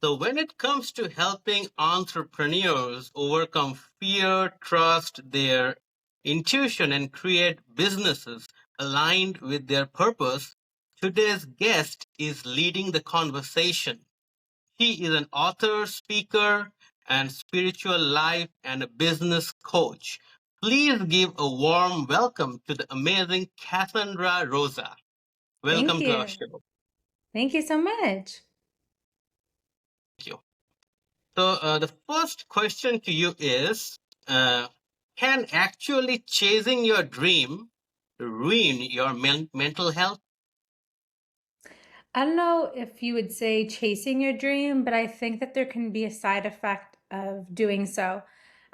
So when it comes to helping entrepreneurs overcome fear, trust their intuition, and create businesses aligned with their purpose, today's guest is leading the conversation. He is an author, speaker, and spiritual life and a business coach. Please give a warm welcome to the amazing Cassandra Rosa. Thank Welcome to our you. show. Thank you so much. Thank you. So, the first question to you is uh, can actually chasing your dream ruin your mental health? I don't know if you would say chasing your dream, but I think that there can be a side effect of doing so.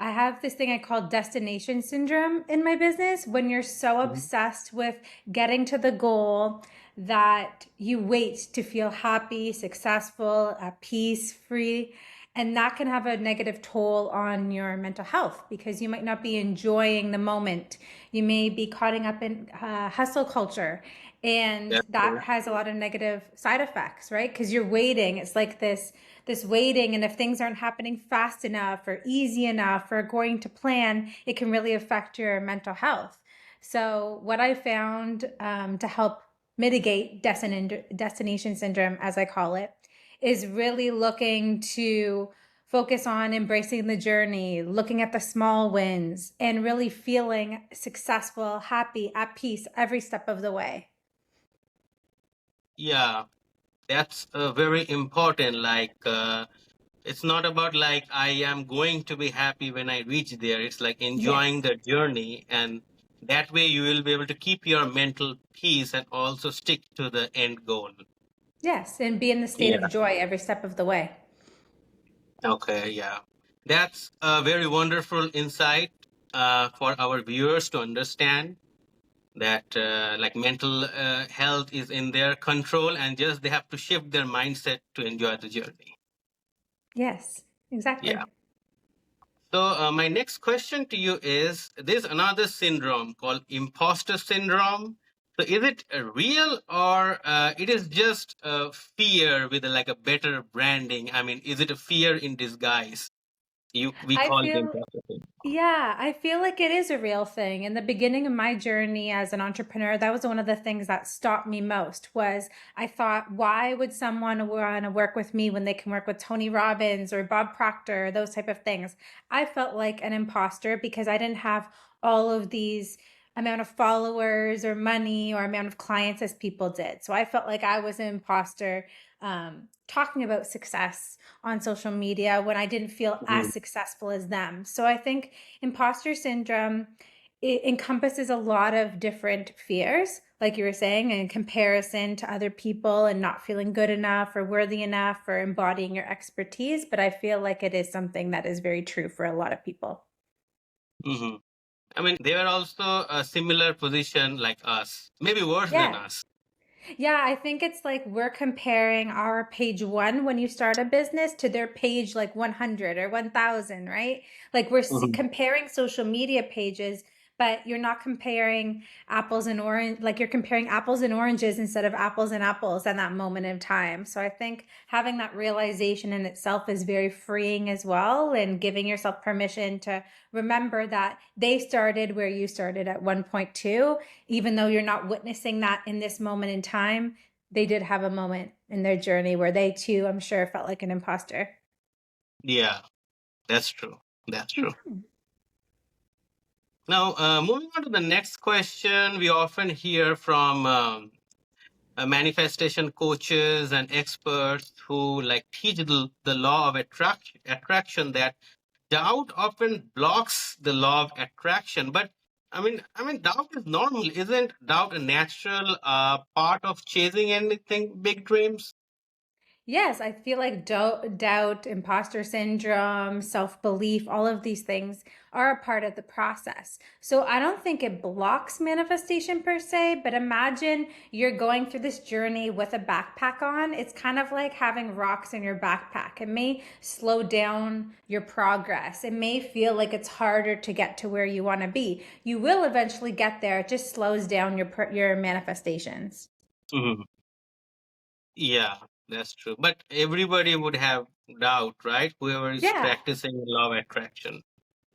I have this thing I call destination syndrome in my business when you're so Mhm. obsessed with getting to the goal that you wait to feel happy, successful, at peace, free. And that can have a negative toll on your mental health because you might not be enjoying the moment. You may be caught up in hustle culture, and That's that true. has a lot of negative side effects, right? Because you're waiting. It's like this waiting, and if things aren't happening fast enough or easy enough or according to plan, it can really affect your mental health. So what I found to help mitigate destination syndrome, as I call it, is really looking to focus on embracing the journey, looking at the small wins, and really feeling successful, happy, at peace every step of the way. Yeah, that's very important. It's not about like I am going to be happy when I reach there. It's like enjoying Yes. the journey, and that way you will be able to keep your mental peace and also stick to the end goal. Yes. And be in the state of Yeah. joy every step of the way. Okay. Yeah. That's a very wonderful insight for our viewers to understand that like mental health is in their control, and just they have to shift their mindset to enjoy the journey. Yes, Yeah. exactly. So, my next question to you is there's another syndrome called imposter syndrome. So, is it real, or it is just a fear with like a better branding? I mean, is it a fear in disguise? We I call it feel imposter syndrome. Yeah, I feel like it is a real thing. In the beginning of my journey as an entrepreneur, that was one of the things that stopped me most was I thought, why would someone want to work with me when they can work with Tony Robbins or Bob Proctor, those type of things. I felt like an imposter because I didn't have all of these amount of followers or money or amount of clients as people did. So I felt like I was an imposter talking about success on social media when I didn't feel as Mhm. successful as them. So I think imposter syndrome, it encompasses a lot of different fears, like you were saying, in comparison to other people and not feeling good enough or worthy enough or embodying your expertise. But I feel like it is something that is very true for a lot of people. Mhm. I mean, they were also a similar position like us, maybe worse than Yeah. us. Yeah, I think it's like we're comparing our page one when you start a business to their page like 100 or 1000, right? Like Mhm. comparing social media pages, but you're not comparing apples and orange, like you're comparing apples and oranges instead of apples and apples at that moment in time. So I think having that realization in itself is very freeing as well, and giving yourself permission to remember that they started where you started at 1.2, even though you're not witnessing that in this moment in time. They did have a moment in their journey where they too, I'm sure, felt like an imposter. Yeah, that's true. That's true. Mhm. Now, moving on to the next question, we often hear from manifestation coaches and experts who like teach the law of attraction that doubt often blocks the law of attraction. But I mean doubt is normal. Isn't doubt a natural part of chasing anything big dreams? Yes, I feel like doubt, imposter syndrome, self belief, all of these things are a part of the process. So I don't think it blocks manifestation per se, but imagine you're going through this journey with a backpack on. It's kind of like having rocks in your backpack. It may slow down your progress. It may feel like it's harder to get to where you want to be. You will eventually get there. It just slows down your manifestations. Mhm. Yeah, that's true. But everybody would have doubt, right? Whoever is Yeah. practicing law of attraction.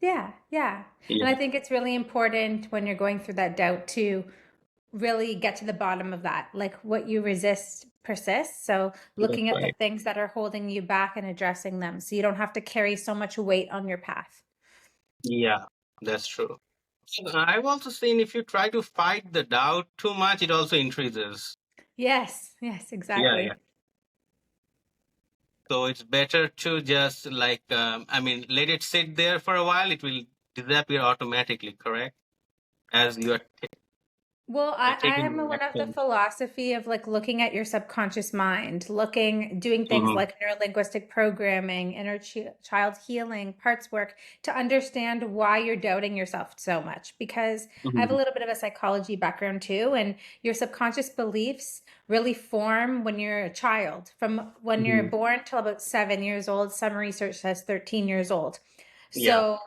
Yeah, yeah. And I Yeah, think it's really important when you're going through that doubt to really get to the bottom of that. Like what you resist persists. So that's looking at the right. things that are holding you back and addressing them so you don't have to carry so much weight on your path. Yeah, that's true. I've also seen if you try to fight the doubt too much, it also increases. Yes, yes, Yeah, yeah. exactly. So it's better to just like, I mean, let it sit there for a while. It will disappear automatically, correct? As you are Well, I taking am the one of the action. philosophy of like looking at your subconscious mind, doing things Hmm. like neurolinguistic programming, child healing, parts work to understand why you're doubting yourself so much. Because I have a Hmm. little bit of a psychology background too, and your subconscious beliefs really form when you're a child, from when you're Hmm. born till about 7 years old. Some research says 13 years old. Yeah, So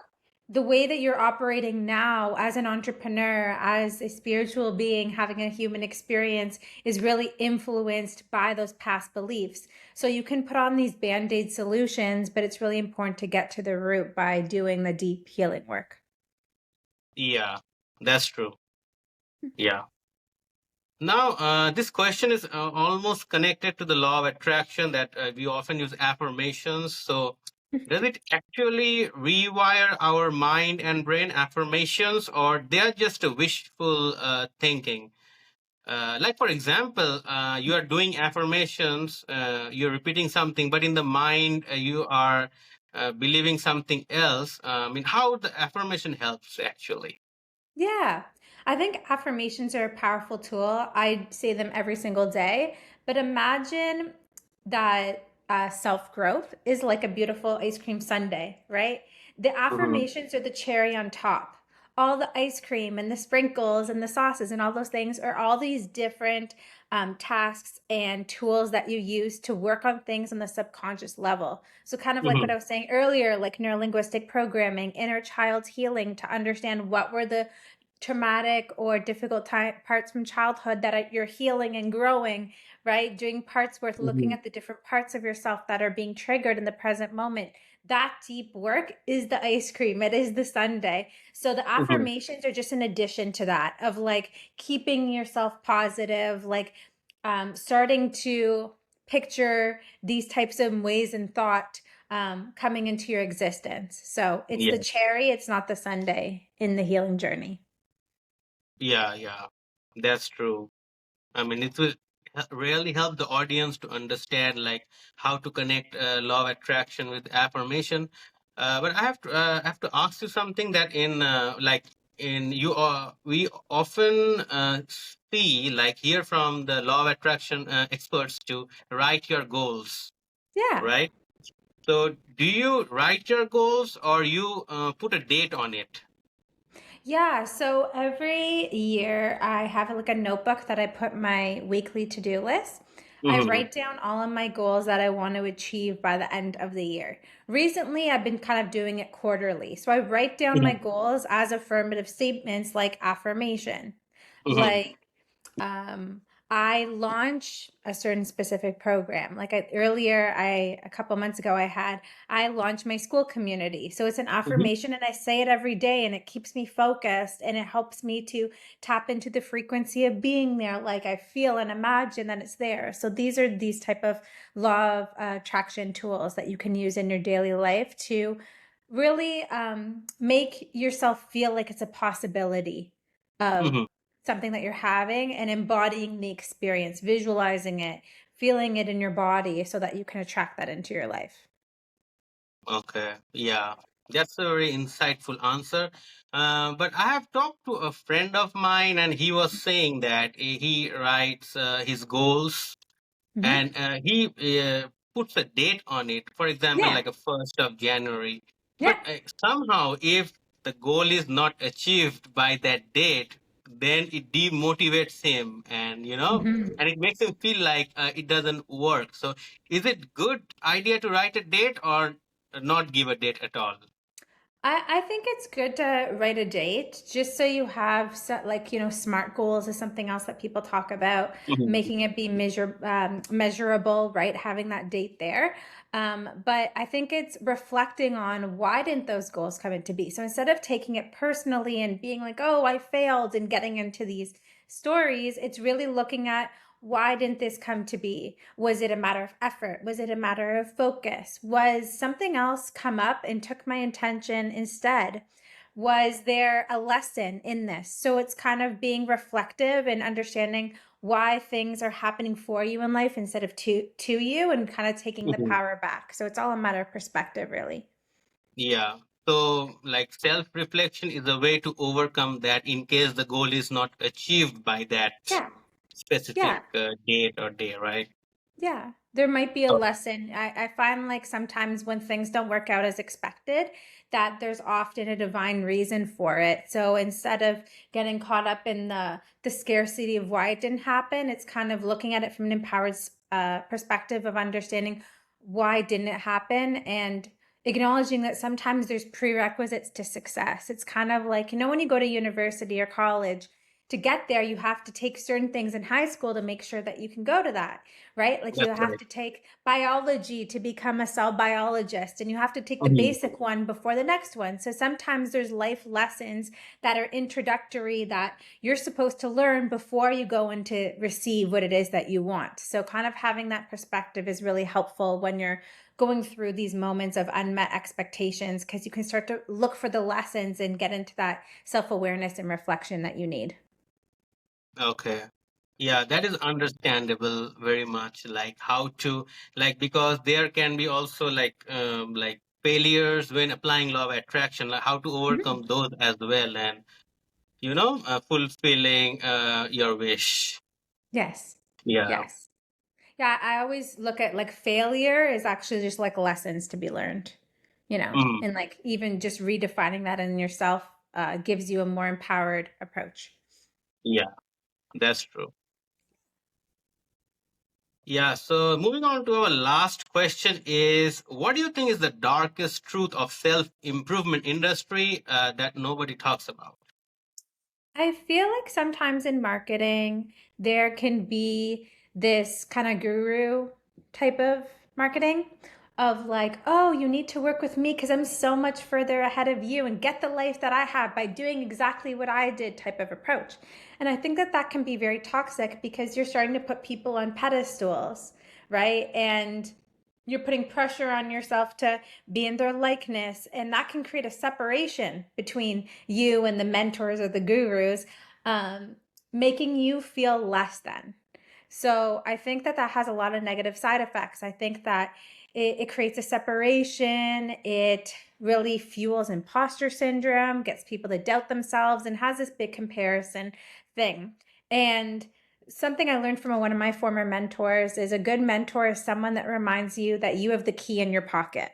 the way that you're operating now as an entrepreneur, as a spiritual being having a human experience, is really influenced by those past beliefs. So you can put on these band aid solutions, but it's really important to get to the root by doing the deep healing work. yeah, that's true. Yeah. Now, this question is almost connected to the law of attraction that we often use affirmations. So, does it actually rewire our mind and brain affirmations, or they are just a wishful thinking? Like, for example, you are doing affirmations, you're repeating something, but in the mind, you are believing something else. I mean, how the affirmation helps actually? Yeah, I think affirmations are a powerful tool. I say them every single day. But imagine that self growth is like a beautiful ice cream sundae, right? The Hmm. affirmations are the cherry on top. All the ice cream and the sprinkles and the sauces and all those things are all these different tasks and tools that you use to work on things on the subconscious level. So, kind of like what Hmm. I was saying earlier, like neurolinguistic programming, inner child healing to understand what were the traumatic or difficult parts from childhood that you're healing and growing, right? Doing parts worth looking Hmm. at the different parts of yourself that are being triggered in the present moment. That deep work is the ice cream, it is the sundae. So the Hmm. affirmations are just an addition to that of like keeping yourself positive, like starting to picture these types of ways and thought coming into your existence. So it's the Yeah. cherry, it's not the sundae in the healing journey. Yeah, yeah, that's true. I mean, it will really help the audience to understand like how to connect law of attraction with affirmation. But I have to ask you something that in like in you we often see like hear from the law of attraction experts to write your goals, Yeah. right? So, do you write your goals or you put a date on it? Yeah, so every year I have like a notebook that I put my weekly to-do list. I Hmm. write down all of my goals that I want to achieve by the end of the year. Recently, I've been kind of doing it quarterly. So I write down my goals as affirmative statements like affirmation. Hmm. Like um, I launch a certain specific program. A couple months ago, I launched my Skool community. So it's an Hmm. affirmation, and I say it every day, and it keeps me focused, and it helps me to tap into the frequency of being there. Like I feel and imagine that it's there. So these are these type of law of attraction tools that you can use in your daily life to really make yourself feel like it's a possibility of Hmm. something that you're having and embodying the experience, visualizing it, feeling it in your body so that you can attract that into your life. Okay, yeah, that's a very insightful answer. But I have talked to a friend of mine, and he was saying that he writes his goals Hmm. and he puts a date on it. For example, Yeah. like a 1st of January. Yeah. But somehow, if the goal is not achieved by that date, then it demotivates him, and Hmm. and it makes him feel like it doesn't work. So, is it good idea to write a date or not give a date at all? I think it's good to write a date just so you have like, SMART goals is something else that people talk about, Mhm. making it be measurable, right? Having that date there. But I think it's reflecting on why didn't those goals come into be? So instead of taking it personally and being like, oh, I failed and getting into these stories, it's really looking at why didn't this come to be? Was it a matter of effort? Was it a matter of focus? Was something else come up and took my attention instead? Was there a lesson in this? So it's kind of being reflective and understanding why things are happening for you in life instead of to you, and kind of taking the Mhm. power back. So it's all a matter of perspective, really. Yeah. So, like, self reflection is a way to overcome that in case the goal is not achieved by that Yeah. specific Yeah. date or day, right? Yeah, there might be a Oh, lesson. I find like sometimes when things don't work out as expected, that there's often a divine reason for it. So instead of getting caught up in the scarcity of why it didn't happen, it's kind of looking at it from an empowered perspective of understanding why didn't it happen, and acknowledging that sometimes there's prerequisites to success. It's kind of like, when you go to university or college, to get there, you have to take certain things in high school to make sure that you can go to that, right? Like you that's have right. to take biology to become a cell biologist, and you have to take the Mhm. basic one before the next one. So sometimes there's life lessons that are introductory that you're supposed to learn before you go into receive what it is that you want. So kind of having that perspective is really helpful when you're going through these moments of unmet expectations, because you can start to look for the lessons and get into that self-awareness and reflection that you need. Okay. Yeah, that is understandable very much. Like how to, like, because there can be also like failures when applying law of attraction, like how to Mhm. overcome those as well, and fulfilling your wish. Yes. Yeah. Yes. Yeah, I always look at like failure is actually just like lessons to be learned, Mm, and like even just redefining that in yourself gives you a more empowered approach. yeah, that's true. Yeah, so moving on to our last question is, what do you think is the darkest truth of self-improvement industry that nobody talks about? I feel like sometimes in marketing, there can be this kind of guru type of marketing of like, oh, you need to work with me because I'm so much further ahead of you and get the life that I have by doing exactly what I did type of approach. And I think that that can be very toxic because you're starting to put people on pedestals, right? And you're putting pressure on yourself to be in their likeness, and that can create a separation between you and the mentors or the gurus, um, making you feel less than. So I think that that has a lot of negative side effects. I think that it creates a separation. It really fuels imposter syndrome, gets people to doubt themselves, and has this big comparison thing. And something I learned from one of my former mentors is a good mentor is someone that reminds you that you have the key in your pocket.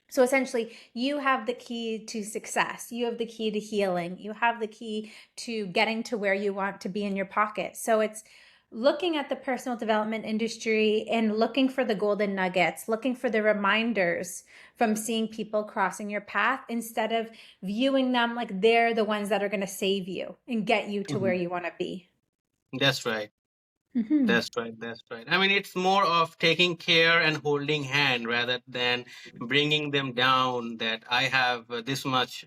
So essentially, you have the key to success. You have the key to healing. You have the key to getting to where you want to be in your pocket. So it's looking at the personal development industry and looking for the golden nuggets, looking for the reminders from seeing people crossing your path instead of viewing them like they're the ones that are going to save you and get you to where Mhm. you want to be. That's right. Mm-hmm. That's right. That's right. I mean, it's more of taking care and holding hand rather than bringing them down. That I have this much,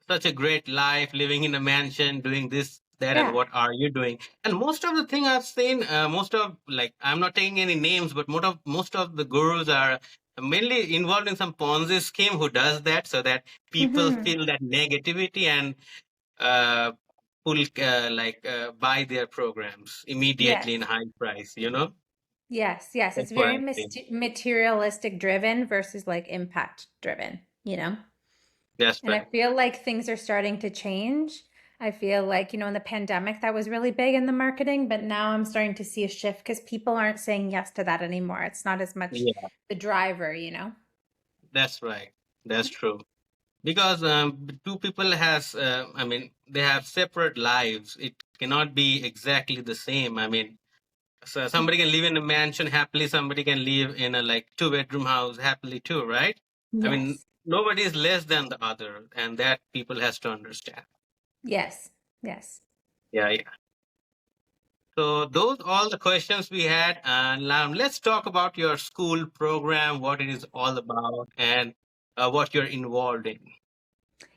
such a great life, living in a mansion, doing this, that, and Yeah. what are you doing? And most of the thing I've seen, most of like I'm not taking any names, but most of the gurus are mainly involved in some Ponzi scheme who does that so that people Mm-hmm. feel that negativity and uh, pull buy their programs immediately in Yes. high price. You know, Yes, yes. that's It's what very I think. materialistic driven versus like impact driven. That's And I right. feel like things are starting to change. I feel like, in the pandemic, that was really big in the marketing, but now I'm starting to see a shift because people aren't saying yes to that anymore. It's not as much Yeah, the driver. that's right. That's true. Because two people has I mean they have separate lives. It cannot be exactly the same. I mean, so somebody can live in a mansion happily, somebody can live in a like two-bedroom house happily too, right? I mean, Yes. nobody is less than the other, and that people has to understand. Yes. Yes. Yeah, yeah. So those all the questions we had, and now let's talk about your school program, what it is all about, and what you're involved in.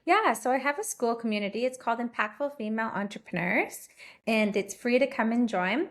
Yeah, so I have a school community. It's called Impactful Female Entrepreneurs, and it's free to come and join.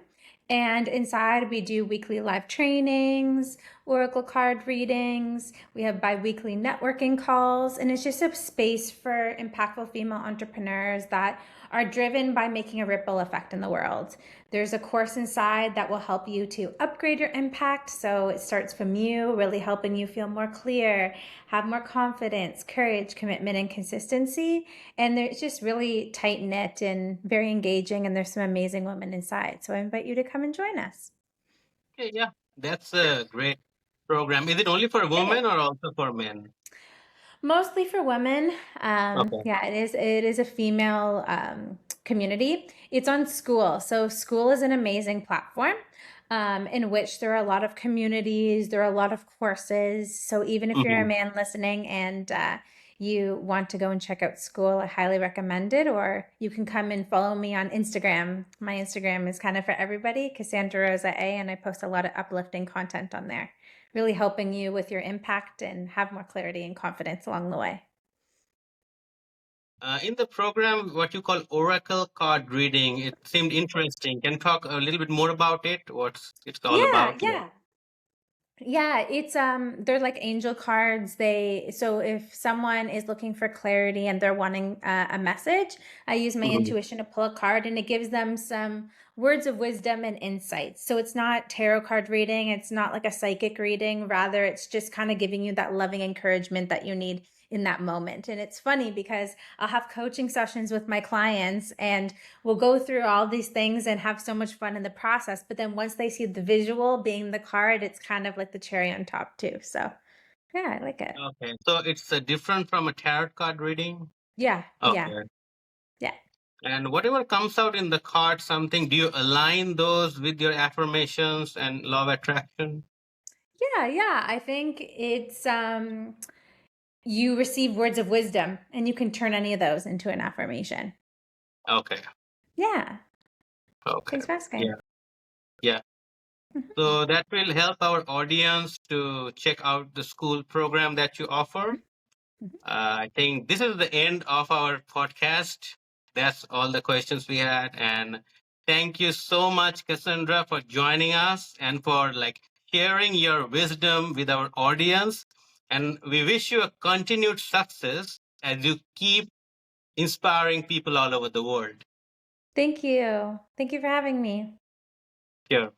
And inside, we do weekly live trainings, oracle card readings. We have bi-weekly networking calls, and it's just a space for impactful female entrepreneurs that are driven by making a ripple effect in the world. There's a course inside that will help you to upgrade your impact. So it starts from you, really helping you feel more clear, have more confidence, courage, commitment, and consistency. And it's just really tight knit and very engaging. And there's some amazing women inside. So I invite you to come and join us. Okay, yeah, that's a great program. Is it only for It women is. or also for men? Mostly for women. Okay. Yeah, it is. It is a female community. It's on Skool. So Skool is an amazing platform in which there are a lot of communities. There are a lot of courses. So even if you're a Hmm. man listening and you want to go and check out Skool, I highly recommend it. Or you can come and follow me on Instagram. My Instagram is kind of for everybody, Cassandra Rosa A, and I post a lot of uplifting content on there, really helping you with your impact and have more clarity and confidence along the way. In the program, what you call oracle card reading, it seemed interesting. Can you talk a little bit more about it? What's it's all Yeah, about? Yeah. yeah. Yeah, it's they're like angel cards. They so if someone is looking for clarity and they're wanting a message, I use my Mhm. intuition to pull a card and it gives them some words of wisdom and insights. So it's not tarot card reading, it's not like a psychic reading, rather it's just kind of giving you that loving encouragement that you need in that moment. And it's funny because I'll have coaching sessions with my clients and we'll go through all these things and have so much fun in the process. But then once they see the visual being the card, it's kind of like the cherry on top too. So yeah, I like it. Okay, so it's different from a tarot card reading. Yeah, yeah, Okay. yeah. And whatever comes out in the card, something, do you align those with your affirmations and law of attraction? Yeah, yeah. I think it's you receive words of wisdom and you can turn any of those into an affirmation. Okay. Yeah. Okay. Thanks for asking. Yeah. Yeah. Mhm, So that will help our audience to check out the school program that you offer. mhm. I think this is the end of our podcast. That's all the questions we had. And thank you so much, Cassandra, for joining us and for like sharing your wisdom with our audience. And we wish you a continued success as you keep inspiring people all over the world. Thank you. Thank you for having me. Sure.